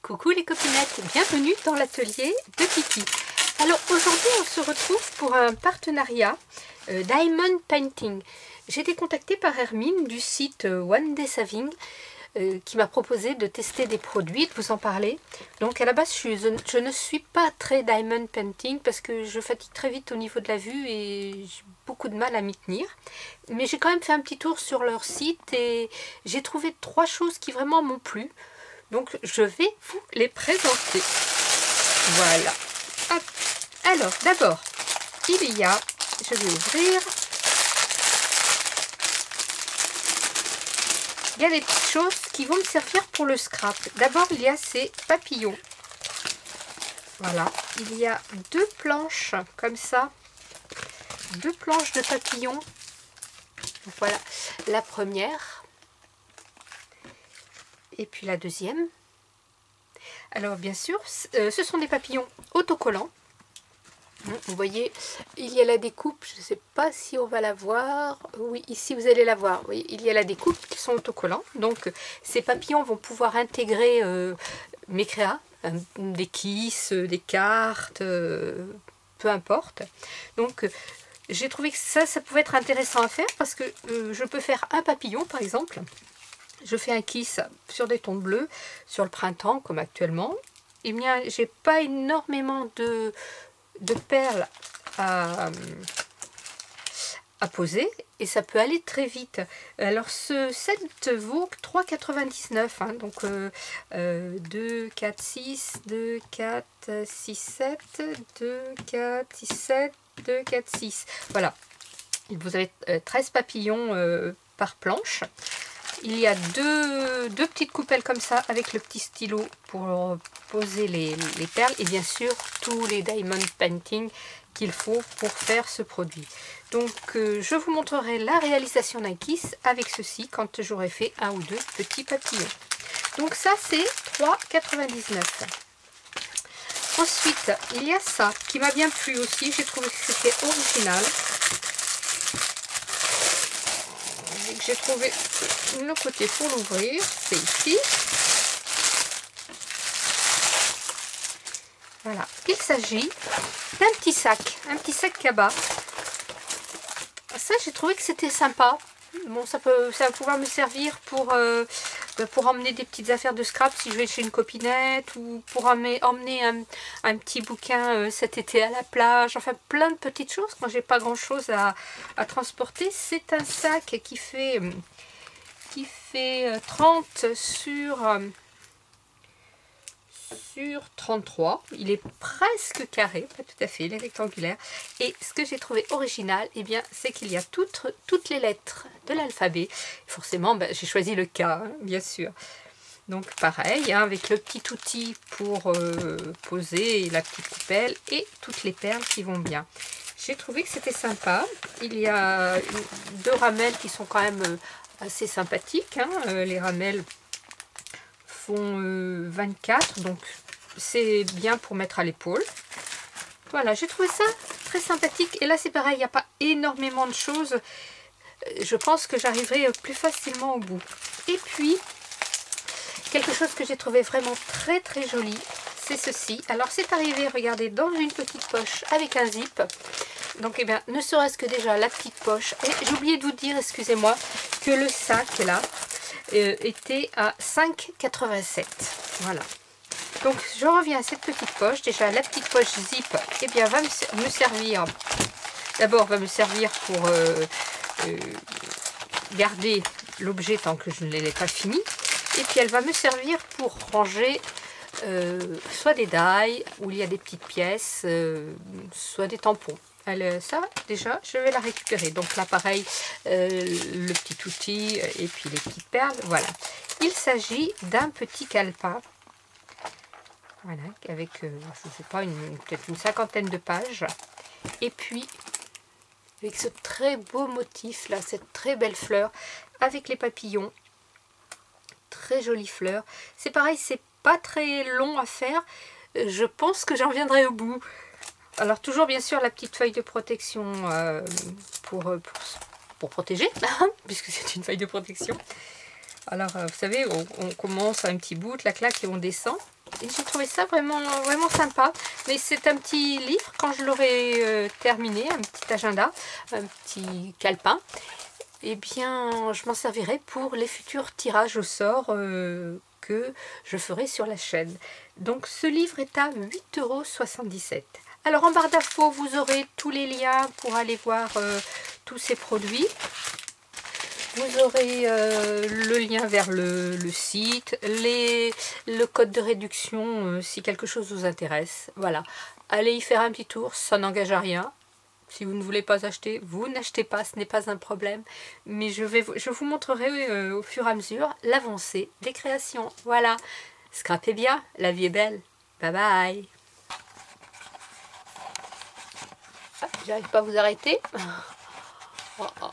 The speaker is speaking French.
Coucou les copinettes, bienvenue dans l'atelier de Kiki. Alors aujourd'hui on se retrouve pour un partenariat Diamond Painting. J'ai été contactée par Hermine du site One Day Saving qui m'a proposé de tester des produits, de vous en parler. Donc à la base je ne suis pas très Diamond Painting parce que je fatigue très vite au niveau de la vue et j'ai beaucoup de mal à m'y tenir. Mais j'ai quand même fait un petit tour sur leur site et j'ai trouvé 3 choses qui vraiment m'ont plu. Donc je vais vous les présenter. Voilà. Hop. Alors d'abord, il y a, je vais ouvrir, il y a des petites choses qui vont me servir pour le scrap. D'abord il y a ces papillons. Voilà, il y a 2 planches comme ça, 2 planches de papillons. Voilà, la première. Et puis la deuxième. Alors bien sûr, ce sont des papillons autocollants. Vous voyez, il y a la découpe. Je ne sais pas si on va la voir. Oui, ici vous allez la voir. Oui, il y a la découpe qui sont autocollants. Donc ces papillons vont pouvoir intégrer mes créas, des kisses, des cartes, peu importe. Donc j'ai trouvé que ça pouvait être intéressant à faire parce que je peux faire un papillon par exemple. Je fais un kiss sur des tons bleus, sur le printemps comme actuellement. Eh bien, j'ai pas énormément de perles à poser et ça peut aller très vite. Alors ce set vaut 3,99 hein, donc 2, 4, 6, 2, 4, 6, 7, 2, 4, 6, 7, 2, 4, 6. Voilà. Vous avez 13 papillons par planche. Il y a deux petites coupelles comme ça avec le petit stylo pour poser les perles et bien sûr tous les Diamond Painting qu'il faut pour faire ce produit. Donc je vous montrerai la réalisation d'un kiss avec ceci quand j'aurai fait un ou 2 petits papillons. Donc ça c'est 3,99 €. Ensuite il y a ça qui m'a bien plu aussi, j'ai trouvé que c'était original. J'ai trouvé le côté pour l'ouvrir, c'est ici. Voilà, il s'agit d'un petit sac cabas. Ça, j'ai trouvé que c'était sympa. Bon, ça va pouvoir me servir pour emmener des petites affaires de scrap si je vais chez une copinette ou pour emmener un petit bouquin cet été à la plage. Enfin, plein de petites choses quand j'ai pas grand chose à transporter. C'est un sac qui fait 30 sur 33. Il est presque carré, pas tout à fait, il est rectangulaire. Et ce que j'ai trouvé original, eh bien, c'est qu'il y a toutes les lettres de l'alphabet. Forcément, j'ai choisi le K, hein, bien sûr. Donc pareil, hein, avec le petit outil pour poser la petite coupelle et toutes les perles qui vont bien. J'ai trouvé que c'était sympa. Il y a 2 ramelles qui sont quand même assez sympathiques. Hein. Les ramelles font 24, donc c'est bien pour mettre à l'épaule. Voilà, j'ai trouvé ça très sympathique. Et là c'est pareil, il n'y a pas énormément de choses. Je pense que j'arriverai plus facilement au bout. Et puis, quelque chose que j'ai trouvé vraiment très très joli, c'est ceci. Alors c'est arrivé, regardez, dans une petite poche avec un zip. Donc eh bien, ne serait-ce que déjà la petite poche. Et j'ai oublié de vous dire, excusez-moi, que le sac là était à 5,87 €. Voilà. Donc je reviens à cette petite poche. Déjà la petite poche zip, eh bien va me servir. D'abord va me servir pour garder l'objet tant que je ne l'ai pas fini. Et puis elle va me servir pour ranger soit des die où il y a des petites pièces, soit des tampons. Ça déjà je vais la récupérer. Donc là pareil, le petit outil et puis les petites perles. Voilà, il s'agit d'un petit calepin. Voilà, avec je ne sais pas, peut-être une 50aine de pages. Et puis avec ce très beau motif là, cette très belle fleur avec les papillons. Très jolie fleur. C'est pareil, c'est pas très long à faire. Je pense que j'en viendrai au bout. Alors toujours bien sûr la petite feuille de protection pour protéger, puisque c'est une feuille de protection. Alors vous savez, on commence à un petit bout, la claque et on descend. Et j'ai trouvé ça vraiment, vraiment sympa. Mais c'est un petit livre, quand je l'aurai terminé, un petit agenda, un petit calepin, eh bien, je m'en servirai pour les futurs tirages au sort que je ferai sur la chaîne. Donc, ce livre est à 8,77 €. Alors, en barre d'infos, vous aurez tous les liens pour aller voir tous ces produits. Vous aurez le lien vers le site, le code de réduction si quelque chose vous intéresse. Voilà, allez y faire un petit tour, ça n'engage à rien. Si vous ne voulez pas acheter, vous n'achetez pas, ce n'est pas un problème. Mais je vous montrerai au fur et à mesure l'avancée des créations. Voilà, scrapez bien, la vie est belle. Bye bye. Ah, j'arrive pas à vous arrêter. Oh, oh.